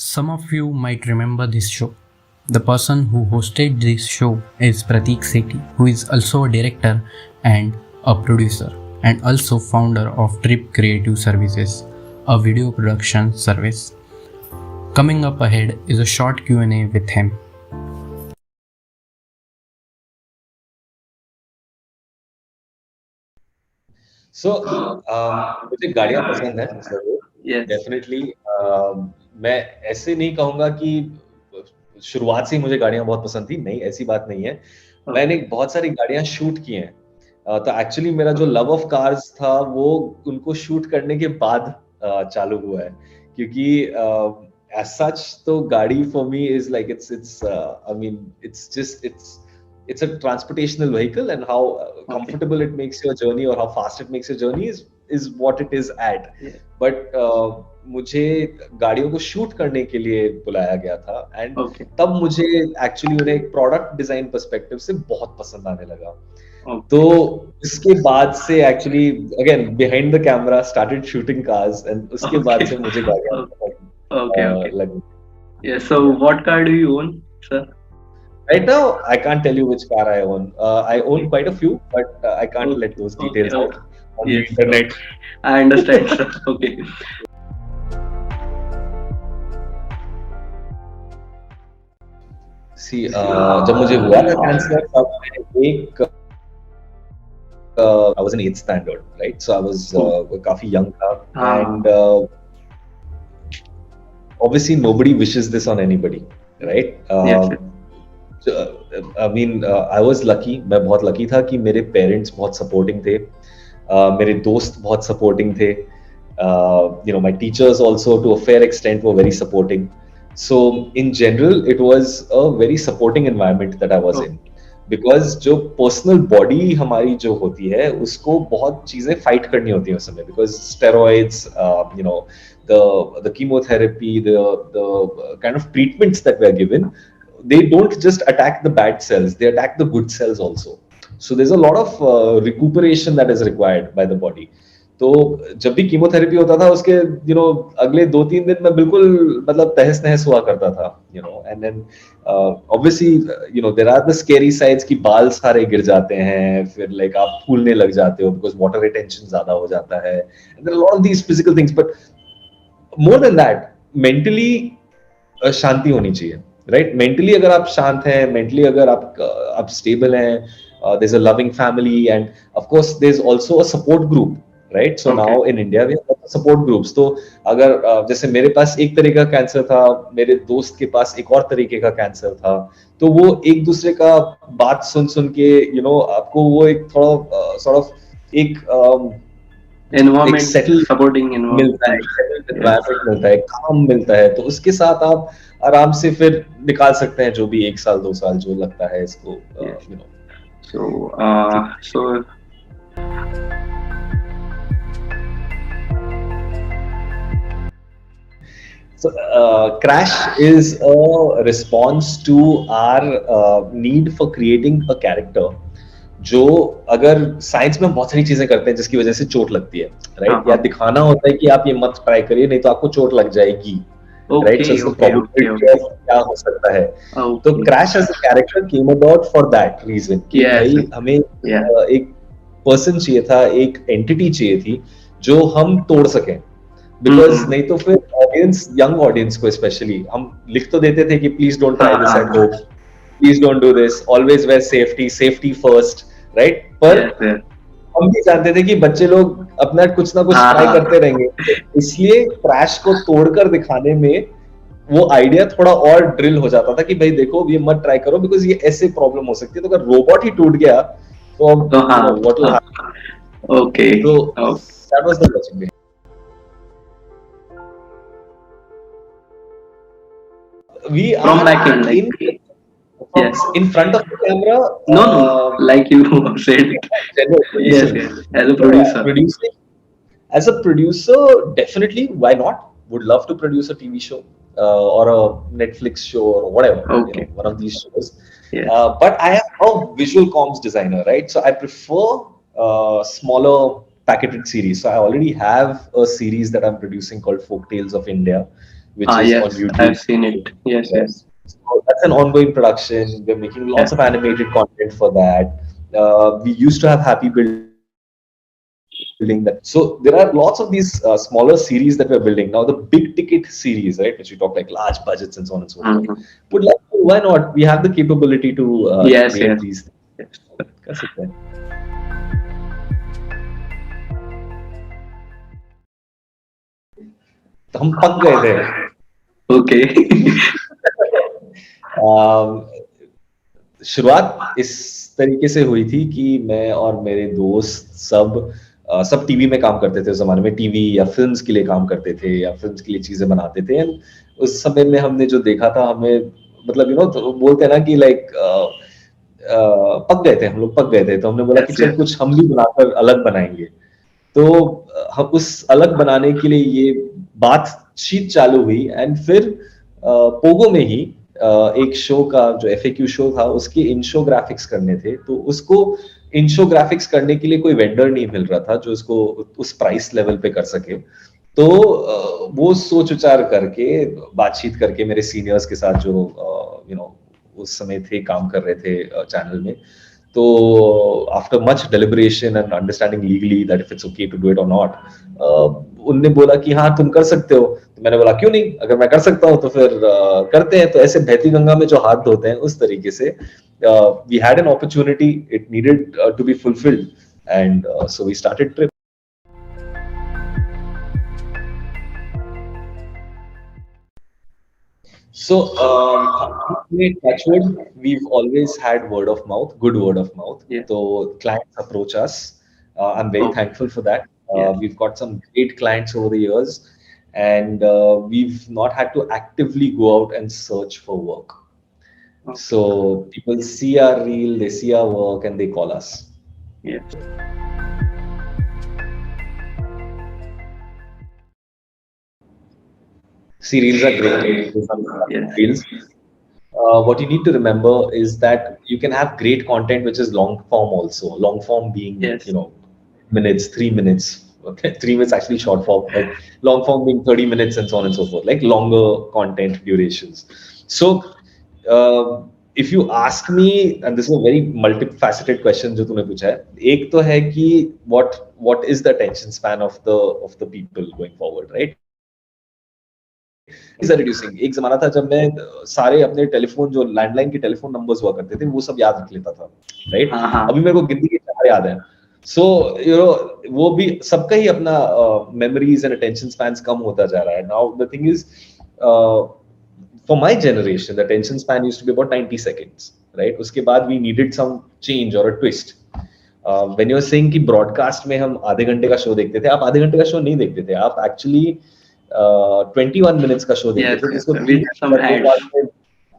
Some of you might remember this show. The person who hosted this show is Pratik Sethi, who is also a director and a producer, and also founder of Trip Creative Services, a video production service. Coming up ahead is a short Q&A with him. सो मुझे गाड़ियां पसंद है जरूर Yes. Definitely. मैं ऐसे नहीं कहूंगा कि शुरुआत से ही मुझे गाड़ियां बहुत पसंद थी, नहीं ऐसी बात नहीं है। मैंने बहुत सारी गाड़ियां शूट की हैं, तो एक्चुअली मेरा जो लव ऑफ कार्स था वो उनको शूट करने के बाद चालू हुआ है, क्योंकि एज सच तो गाड़ी for me is like it's I mean it's a transportational vehicle, and how comfortable it makes your journey or how fast it makes your journey is what it is at. Yeah. But मुझे गाड़ियों को shoot करने के लिए बुलाया गया था, and Okay. तब मुझे एक्चुअली उन्हें एक प्रोडक्ट डिजाइन पर्सपेक्टिव से बहुत पसंद आने लगा। Okay. तो इसके बाद से actually again behind the camera started shooting cars, and उसके बाद से मुझे गाड़ियां Okay. लगी। Yeah. So, what car do you own, sir? Right now, I can't tell you which car I own. I own quite a few, but I can't let those details out on the Yes. internet. I understand, sir. Okay. See, जब मुझे हुआ था cancer, तब मैं एक I was in 8th standard, right? So I was काफी young था, and obviously nobody wishes this on anybody, right? Yes. I mean, I was lucky. मैं बहुत lucky था कि मेरे parents बहुत supporting थे, मेरे दोस्त बहुत supporting थे, you know, my teachers also to a fair extent were very supporting. So in general, it was a very supporting environment that I was in, because जो personal body हमारी जो होती है उसको बहुत चीजें fight करनी होती हैं उस समय, because steroids, you know, the chemotherapy, the kind of treatments that were given, they don't just attack the bad cells, they attack the good cells also. So there's a lot of recuperation that is required by the body. तो जब भी chemotherapy होता था उसके अगले 2-3 दिन मैं बिल्कुल मतलब तहस नहस हुआ करता था, and then obviously there are the scary sides कि बाल सारे गिर जाते हैं, फिर लाइक आप फूलने लग जाते हो बिकॉज वाटर रिटेंशन ज्यादा हो जाता है, and there are lot of these physical things, but more than that mentally शांति होनी चाहिए, राइट? मेंटली अगर आप शांत हैं, मेंटली अगर आप स्टेबल हैं, there is a loving family, and of course there is also a support group, right? So now in India we have support groups. तो अगर जैसे मेरे पास एक तरीके का कैंसर था, मेरे दोस्त के पास एक और तरीके का कैंसर था, तो वो एक दूसरे का बात सुन के आपको वो एक थोड़ा सॉर्ट ऑफ एक Environment, settle supporting environment मिलता है, environment मिलता है, काम मिलता है, तो उसके साथ आप आराम से फिर निकाल सकते हैं जो भी 1 साल 2 साल जो लगता है इसको, So, So, Crash is a response to our need for creating a character, जो अगर साइंस में बहुत सारी चीजें करते हैं जिसकी वजह से चोट लगती है, राइट? या दिखाना होता है कि आप ये मत ट्राई करिए नहीं तो आपको चोट लग जाएगी, राइट? सो इसका प्रोबेबिलिटी ऑफ क्या हो सकता है। तो crash as a character came about for that reason कि भाई हमें एक पर्सन चाहिए था, एक एंटिटी चाहिए थी जो हम तोड़ सकें, बिकॉज नहीं तो फिर ऑडियंस, यंग ऑडियंस को स्पेशली हम लिख तो देते थे कि please don't try this at home, please don't do this, always wear safety first, right? पर हम भी जानते थे कि बच्चे लोग अपना कुछ ना कुछ ट्राई करते रहेंगे, इसलिए क्रैश को तोड़कर दिखाने में वो आइडिया थोड़ा और ड्रिल हो जाता था कि भाई देखो ये मत ट्राई करो बिकॉज ये ऐसे प्रॉब्लम हो सकती है, तो अगर रोबोट ही टूट गया तो अब व्हाट विल हैपन? ओके, तो that was the logic. We from are back in, like, yes, in front of the camera. No, like you said. Yes, as a producer. As a producer, definitely, why not? Would love to produce a TV show or a Netflix show or whatever, one of these shows. But I am a visual comms designer, right? So I prefer smaller packeted series. So I already have a series that I'm producing called Folk Tales of India, which is on Yes, YouTube. I've seen it. Yes, Yes. yes. So that's an ongoing production. We're making Yeah. lots of animated content for that. We used to have Happy Building that. So there are lots of these smaller series that we're building now. The big ticket series, right, which we talk like large budgets and so on and so forth. Would like, Mhm. why not? We have the capability to create these Yes, things. yes. Yes. कर सकते हैं. तो हम पक गए थे. Okay. अम, शुरुआत इस तरीके से हुई थी कि मैं और मेरे दोस्त सब टीवी में काम करते थे उस जमाने में. टीवी या फिल्म्स के लिए काम करते थे या फिल्म्स के लिए चीजें बनाते थे. एंड उस समय में हमने जो देखा था, हमें मतलब तो बोलते हैं ना कि लाइक पक गए थे, हम लोग पक गए थे. तो हमने बोला कि Yes, चल yes. कुछ हम भी बनाकर अलग बनाएंगे. तो हम उस अलग बनाने के लिए ये बातचीत चालू हुई. एंड फिर पोगो में ही एक शो का जो एफएक्यू शो था, उसके इंशो ग्राफिक्स करने थे. तो उसको इंशो ग्राफिक्स करने के लिए कोई वेंडर नहीं मिल रहा था जो उसको उस प्राइस लेवल पे कर सके. तो वो सोच विचार करके, बातचीत करके मेरे सीनियर्स के साथ जो उस समय थे, काम कर रहे थे चैनल में. तो after much deliberation and understanding legally that if it's okay to do it और नॉट, उनने बोला कि हाँ तुम कर सकते हो. तो मैंने बोला क्यों नहीं, अगर मैं कर सकता हूँ तो फिर करते हैं. तो ऐसे बहती गंगा में जो हाथ धोते हैं, उस तरीके से we had an opportunity, it needed to be fulfilled, and so we started trip. So, Touchwood, we've always had word of mouth, good word of mouth. Yeah. So clients approach us. I'm very thankful for that. Yeah. We've got some great clients over the years, and we've not had to actively go out and search for work. Okay. So people see our reel, they see our work, and they call us. Yeah. See, reels are great. Yes. Reels. What you need to remember is that you can have great content which is long form also. Long form being, Yes. minutes, 3 minutes. Okay, 3 minutes actually short form, but long form being 30 minutes and so on and so forth, like longer content durations. So, if you ask me, and this is a very multifaceted question जो तूने पूछा है, एक तो है कि what is the attention span of the people going forward, right? Is reducing. एक जमाना था जब मैं सारे अपने टेलीफोन, जो लैंडलाइन के टेलीफोन नंबर्स हुआ करते थे, वो सब याद रख लेता था, राइट? हाँ. अभी मेरे को गिनती के 4 याद है. सो वो भी सबका ही अपना मेमोरीज एंड अटेंशन स्पैन्स कम होता जा रहा है. Now the thing is, for my generation, the attention span used to be about 90 seconds, right? उसके बाद we needed some change or a twist. When you're saying कि broadcast में हम आधे घंटे का शो देखते थे, आप आधे घंटे का शो नहीं देखते थे, आप actually 21 minutes का शो देखते थे, जिसको with some ads.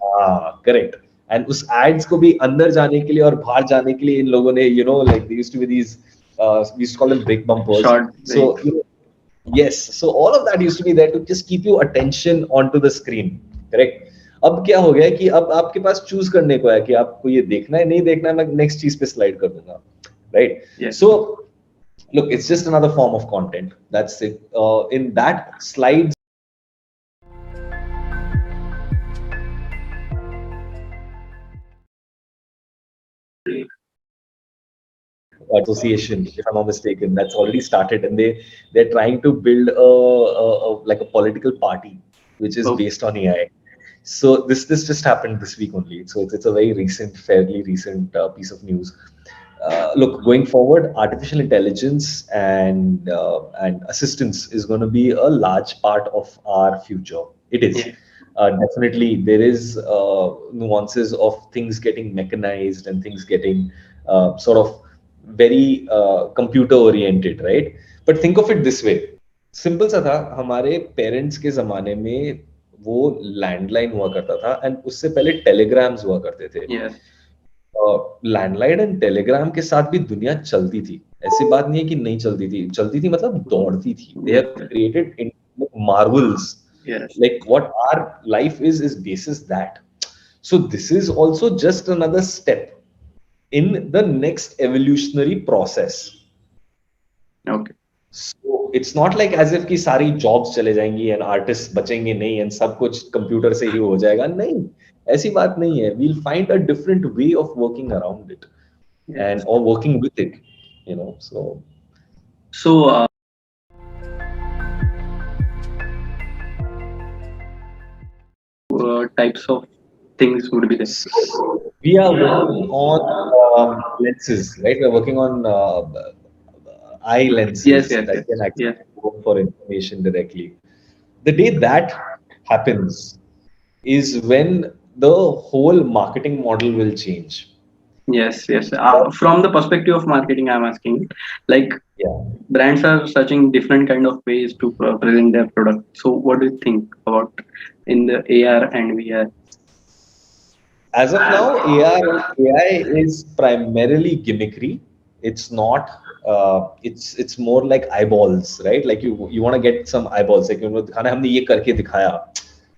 हाँ, correct. And उस ads को भी अंदर जाने के लिए और बाहर जाने के लिए इन लोगों ने, like there used to be these, we used to call them break bumpers. Short break. So yes, so all of that used to be there to just keep your attention onto the screen, correct? अब क्या हो गया है कि अब आपके पास choose करने को है कि आपको ये देखना है, नहीं देखना है, मैं नेक्स्ट चीज पे स्लाइड कर दूंगा, right? Yes. So look, it's just another form of content. That's it. In that slides association, if I'm not mistaken, that's already started, and they're trying to build like a political party which is based on AI. So this just happened this week only. So it's a very recent, fairly recent piece of news. Look, going forward, artificial intelligence and assistance is going to be a large part of our future. It is. Yeah. Definitely, there is nuances of things getting mechanized and things getting sort of very computer oriented, right? But think of it this way. Simple सा था, हमारे parents के जमाने में वो landline हुआ करता था, एंड उससे पहले टेलीग्राम्स हुआ करते थे. Yes. लैंडलाइन एंड टेलीग्राम के साथ भी दुनिया चलती थी. ऐसी बात नहीं है कि नहीं चलती थी मतलब दौड़ती थी. They have created marvels. Yes. Like what our life is basis that. So this is also just another step in the next evolutionary process. Okay. So it's not like as if कि सारी jobs चले जाएंगी and artists बचेंगे नहीं and सब कुछ computer से ही हो जाएगा, नहीं, ऐसी बात नहीं है. We'll find a different way of working around it and or working with it, you know. So types of things would be there. So we are working on lenses, right? We're working on eye lenses Yes, that can actually yes. go for information directly. The day that happens is when the whole marketing model will change. Yes. From the perspective of marketing, I'm asking, like, Yeah. brands are searching different kind of ways to present their product. So, what do you think about in the AR and VR? As of now, AI is primarily gimmickry. It's not. It's more like eyeballs, right? Like you want to get some eyeballs. Like दिखाना हमने ये करके दिखाया,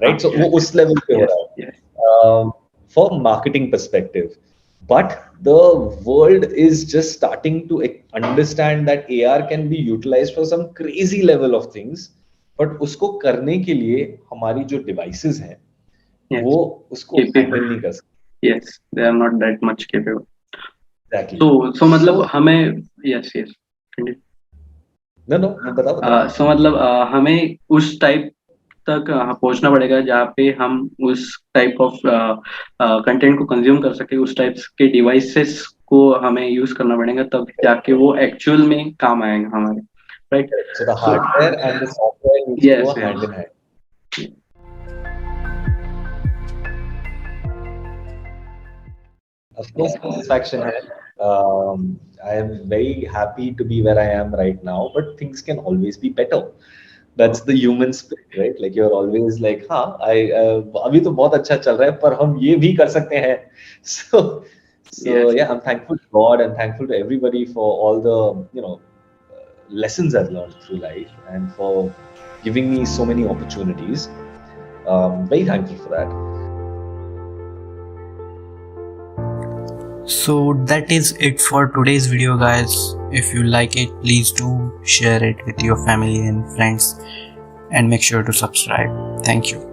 right? So वो उस level पे हो रहा है. Yes. For marketing perspective, but the world is just starting to understand that AR can be utilized for some crazy level of things. But उसको करने के लिए हमारी जो devices हैं, Yes. वो उसको Capable. handle नहीं कर सकते. Yes, they are not that much capable. Exactly. So मतलब हमें yes. Continue. No, बताओ. So मतलब हमें उस टाइप तक पहुंचना पड़ेगा जहाँ पे हम उस टाइप ऑफ कंटेंट को कंज्यूम कर सके, उस टाइप के डिवाइसेस को हमें यूज करना पड़ेगा, तब जाके वो एक्चुअल में काम आएगा हमारे, right? So the hardware and the software needs to go hand in hand. Of course, satisfaction है. I am very happy to be where I am right now, but things can always be better. That's the human spirit, right? Like you're always like, हाँ, अभी तो बहुत अच्छा चल रहा है, पर हम ये भी कर सकते हैं. So yeah, I'm thankful to God and thankful to everybody for all the lessons I've learned through life and for giving me so many opportunities. Very thankful for that. So that is it for today's video, guys. If you like it, please do share it with your family and friends and make sure to subscribe. Thank you.